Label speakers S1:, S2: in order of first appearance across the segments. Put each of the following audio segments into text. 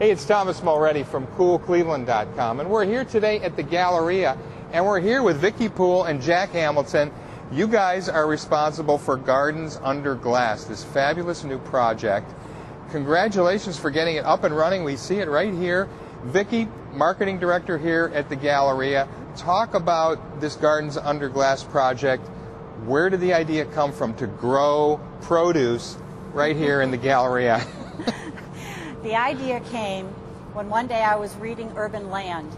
S1: Hey, it's Thomas Mulready from CoolCleveland.com, and we're here today at the Galleria, and we're here with Vicky Poole and Jack Hamilton. You guys are responsible for Gardens Under Glass, this fabulous new project. Congratulations for getting it up and running. We see it right here. Vicky, marketing director here at the Galleria. Talk about this Gardens Under Glass project. Where did the idea come from to grow produce right here in the Galleria?
S2: The idea came when one day I was reading Urban Land.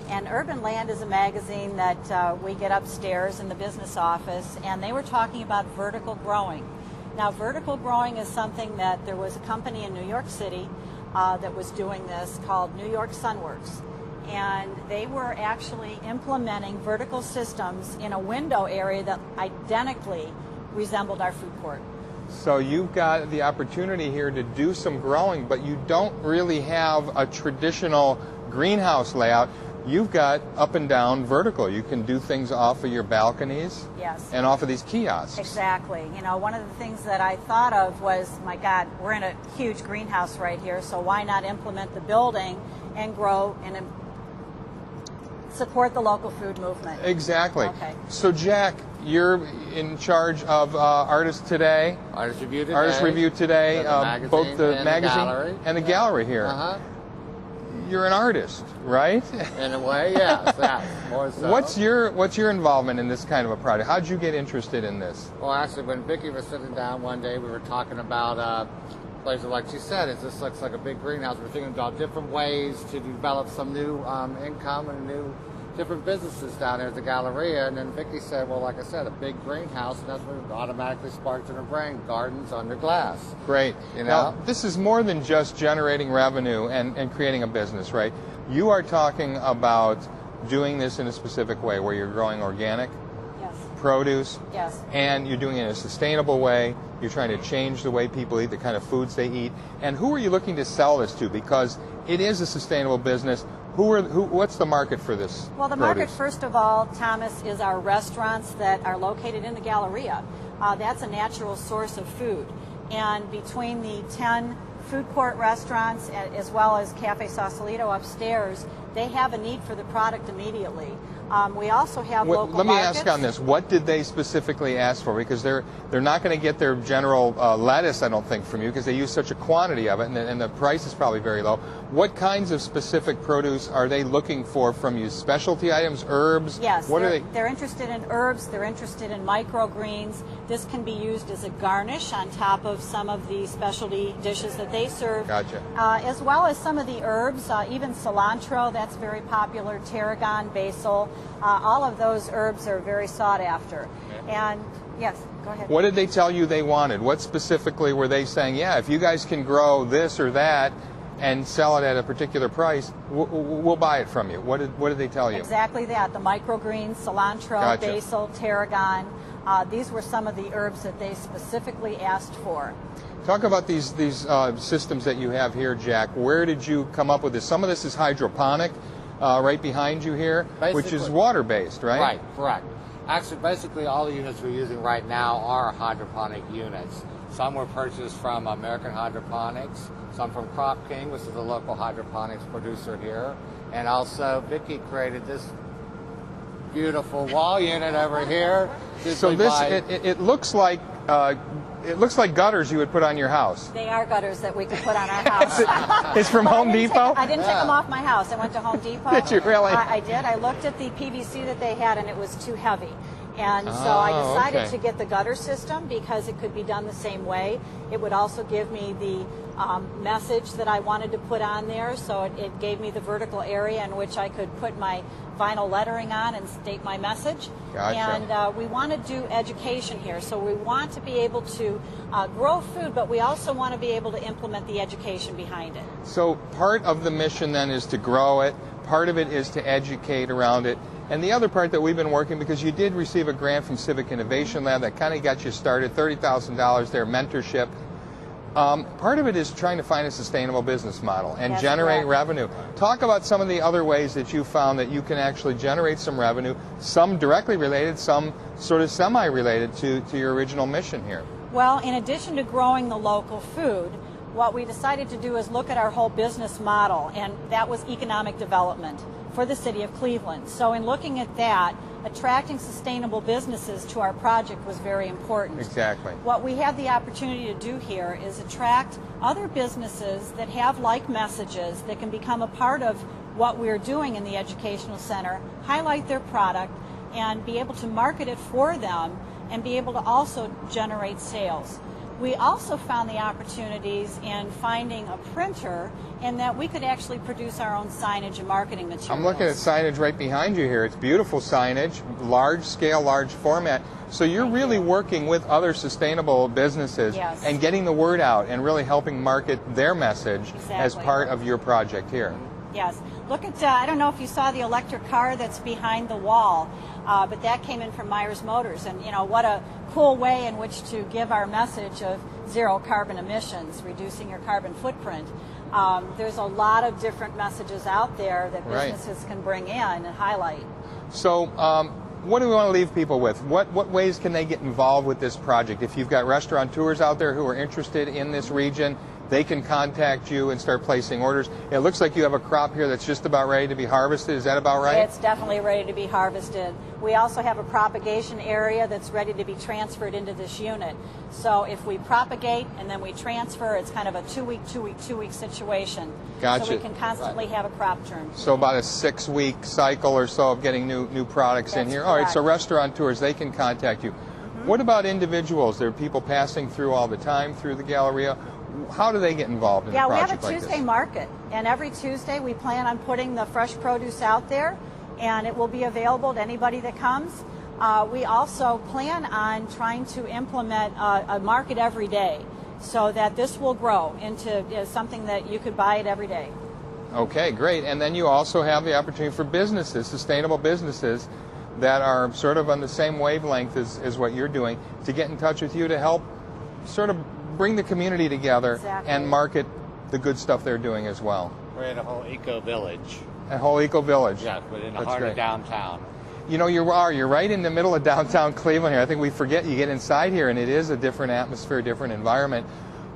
S2: And Urban Land is a magazine that we get upstairs in the business office, and they were talking about vertical growing. Now, vertical growing is something that there was a company in New York City that was doing this called New York Sunworks. And they were actually implementing vertical systems in a window area that identically resembled our food court.
S1: So you've got the opportunity here to do some growing, but you don't really have a traditional greenhouse layout. You've got up and down vertical. You can do things off of your balconies.
S2: Yes.
S1: And off of these kiosks.
S2: Exactly. You know, one of the things that I thought of was, my God, we're in a huge greenhouse right here, so why not implement the building and grow and support the local food movement?
S1: Exactly.
S2: Okay.
S1: So Jack, you're in charge of Artist Today.
S3: Artist Review Today.
S1: Artist Review Today.
S3: Both
S1: the magazine and the gallery here.
S3: Uh-huh.
S1: You're an artist, right?
S3: In a way, yes. More so.
S1: What's your involvement in this kind of a project? How'd you get interested in this?
S3: Well, actually, when Vicky was sitting down one day, we were talking about places like she said, this looks like a big greenhouse. We're thinking about different ways to develop some new income and new different businesses down there at the Galleria. And then Vicky said, well, like I said, a big greenhouse, and that's what automatically sparked in her brain, Gardens Under Glass.
S1: Great.
S3: You know?
S1: Now, this is more than just generating revenue and creating a business, right? You are talking about doing this in a specific way where you're growing organic produce,
S2: Yes.
S1: and you're doing it in a sustainable way. You're trying to change the way people eat, the kind of foods they eat. And who are you looking to sell this to? Because it is a sustainable business. What's the market for this?
S2: Well, the market, first of all, Thomas, is our restaurants that are located in the Galleria. That's a natural source of food. And between the 10 food court restaurants as well as Cafe Sausalito upstairs, they have a need for the product immediately. We also have local
S1: Let me
S2: markets.
S1: ask on this. What did they specifically ask for? Because they're not going to get their general lettuce, I don't think, from you, because they use such a quantity of it, and the price is probably very low. What kinds of specific produce are they looking for from you? Specialty items, herbs?
S2: Yes.
S1: What are they?
S2: They're interested in herbs. They're interested in microgreens. This can be used as a garnish on top of some of the specialty dishes that they serve.
S1: Gotcha.
S2: As well as some of the herbs, even cilantro, that's very popular, tarragon, basil. All of those herbs are very sought after. And yes, go ahead.
S1: What did they tell you they wanted? What specifically were they saying, yeah, if you guys can grow this or that and sell it at a particular price, we'll buy it from you? What did they tell you?
S2: Exactly that. The microgreens, cilantro,
S1: Gotcha.
S2: basil, tarragon. These were some of the herbs that they specifically asked for.
S1: Talk about these systems that you have here, Jack. Where did you come up with this? Some of this is hydroponic, right behind you here, which is water-based, right?
S3: Right, correct. Actually, basically all the units we're using right now are hydroponic units. Some were purchased from American Hydroponics, some from Crop King, which is a local hydroponics producer here, and also Vicky created this beautiful wall unit over here.
S1: So this, it looks like gutters you would put on your house.
S2: They are gutters that we could put on our house.
S1: It's from Home Depot?
S2: I didn't take them off my house. I went to Home Depot.
S1: Did you really?
S2: I did. I looked at the PVC that they had, and it was too heavy. And so I decided to get the gutter system because it could be done the same way. It would also give me the message that I wanted to put on there, so it gave me the vertical area in which I could put my vinyl lettering on and state my message.
S1: Gotcha.
S2: And we want to do education here, so we want to be able to grow food, but we also want to be able to implement the education behind it.
S1: So part of the mission then is to grow it, part of it is to educate around it, and the other part that we've been working, because you did receive a grant from Civic Innovation Lab that kind of got you started, $30,000 there, mentorship. Part of it is trying to find a sustainable business model and generate revenue. Talk about some of the other ways that you found that you can actually generate some revenue, some directly related, some sort of semi-related to your original mission here.
S2: Well, in addition to growing the local food, what we decided to do is look at our whole business model, and that was economic development for the city of Cleveland. So in looking at that, attracting sustainable businesses to our project was very important.
S1: Exactly.
S2: What we have the opportunity to do here is attract other businesses that have like messages that can become a part of what we're doing in the educational center, highlight their product, and be able to market it for them and be able to also generate sales. We also found the opportunities in finding a printer in that we could actually produce our own signage and marketing materials.
S1: I'm looking at signage right behind you here. It's beautiful signage, large scale, large format. So you're really working with other sustainable businesses
S2: Yes.
S1: and getting the word out and really helping market their message as
S2: Exactly.
S1: part of your project here.
S2: Yes. Look at, I don't know if you saw the electric car that's behind the wall, but that came in from Myers Motors. And, you know, what a cool way in which to give our message of zero carbon emissions, reducing your carbon footprint. There's a lot of different messages out there that
S1: Right.
S2: businesses can bring in and highlight.
S1: So what do we want to leave people with? What ways can they get involved with this project? If you've got restaurateurs out there who are interested in this region, they can contact you and start placing orders. It looks like you have a crop here that's just about ready to be harvested. Is that about right?
S2: It's definitely ready to be harvested. We also have a propagation area that's ready to be transferred into this unit. So if we propagate and then we transfer, it's kind of a 2-week situation.
S1: Gotcha.
S2: So we can constantly have a crop turn.
S1: So about a 6-week cycle or so of getting new products in
S2: That's
S1: here. All right, so
S2: correct.
S1: restaurateurs, they can contact you. What about individuals? There are people passing through all the time through the Galleria. How do they get involved in a
S2: Yeah, we
S1: project
S2: have a
S1: like
S2: Tuesday
S1: this?
S2: market, and every Tuesday we plan on putting the fresh produce out there, and it will be available to anybody that comes. We also plan on trying to implement a market every day so that this will grow into something that you could buy it every day.
S1: Okay, great. And then you also have the opportunity for businesses, sustainable businesses that are sort of on the same wavelength as what you're doing, to get in touch with you to help sort of bring the community together
S2: Exactly.
S1: and market the good stuff they're doing as well.
S4: We're in a whole eco-village.
S1: A whole eco-village.
S4: Yeah, but in the
S1: That's
S4: heart
S1: great.
S4: of downtown.
S1: You know, you're right in the middle of downtown Cleveland here. I think we forget you get inside here and it is a different atmosphere, different environment.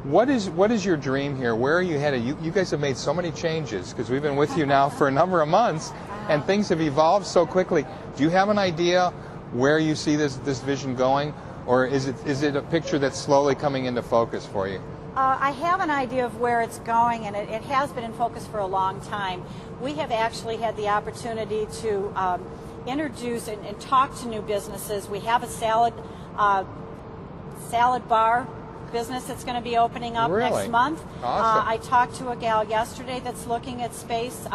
S1: What is your dream here? Where are you headed? You guys have made so many changes because we've been with you now for a number of months and things have evolved so quickly. Do you have an idea where you see this vision going, or is it a picture that's slowly coming into focus for you?
S2: I have an idea of where it's going, and it has been in focus for a long time. We have actually had the opportunity to introduce and talk to new businesses. We have a salad bar business that's going to be opening up
S1: Really?
S2: next month.
S1: Awesome.
S2: I talked to a gal yesterday that's looking at space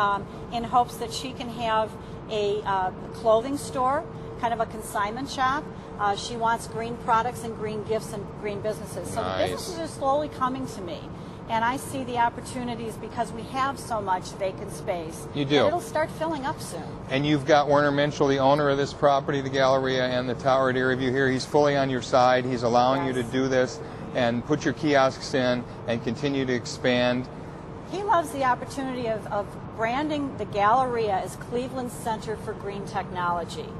S2: in hopes that she can have a clothing store, kind of a consignment shop. She wants green products and green gifts and green businesses. So
S1: Nice.
S2: the businesses are slowly coming to me. And I see the opportunities because we have so much vacant space.
S1: You do.
S2: And it'll start filling up soon.
S1: And you've got Werner Minchell, the owner of this property, the Galleria and the Tower at Erie View here. He's fully on your side. He's allowing you to
S2: Yes.
S1: do this and put your kiosks in and continue to expand.
S2: He loves the opportunity of branding the Galleria as Cleveland's Center for Green Technology.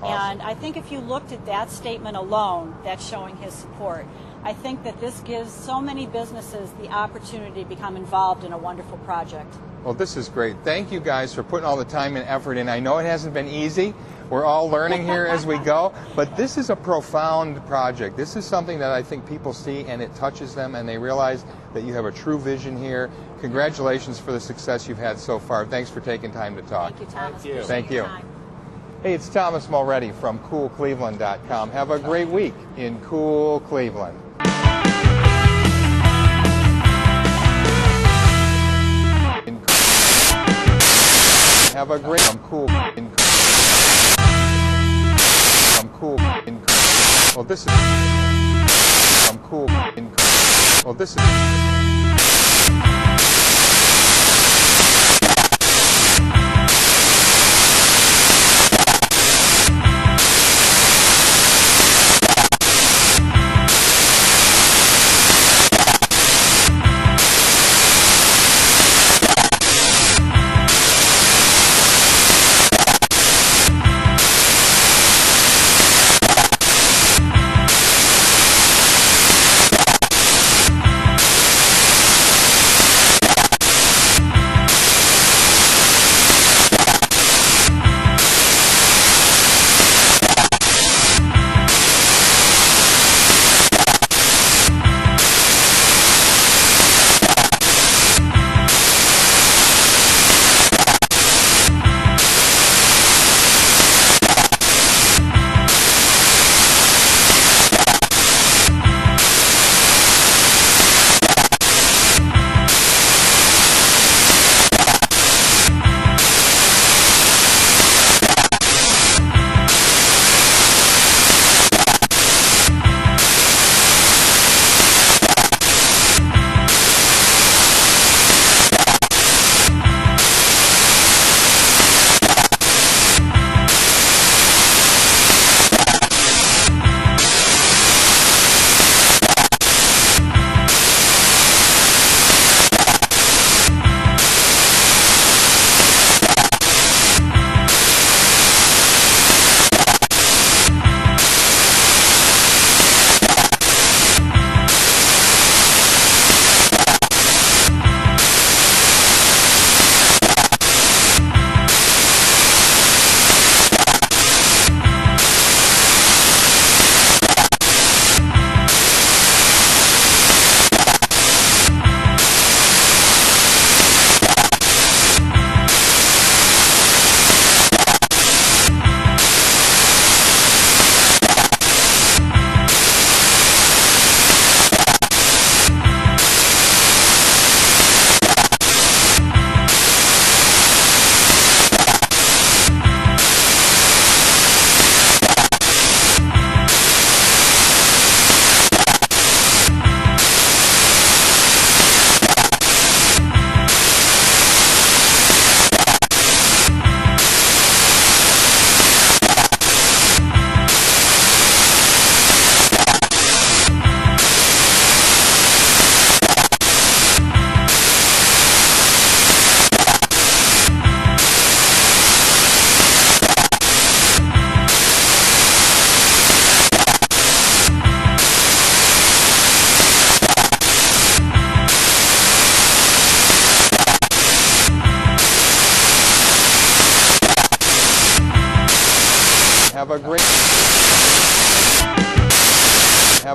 S1: Awesome.
S2: And I think if you looked at that statement alone, that's showing his support. I think that this gives so many businesses the opportunity to become involved in a wonderful project.
S1: Well, this is great. Thank you guys for putting all the time and effort in. I know it hasn't been easy. We're all learning here as we go, but this is a profound project. This is something that I think people see and it touches them and they realize that you have a true vision here. Congratulations for the success you've had so far. Thanks for taking time to talk.
S2: Thank you, Thomas.
S4: Thank you.
S2: Appreciate
S1: Thank
S2: your
S1: you.
S2: time.
S1: Hey, it's Thomas Mulready from CoolCleveland.com. Have a great week in Cool Cleveland. Have a great Cool. Well, this is Cool. Well, this is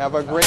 S1: Have a great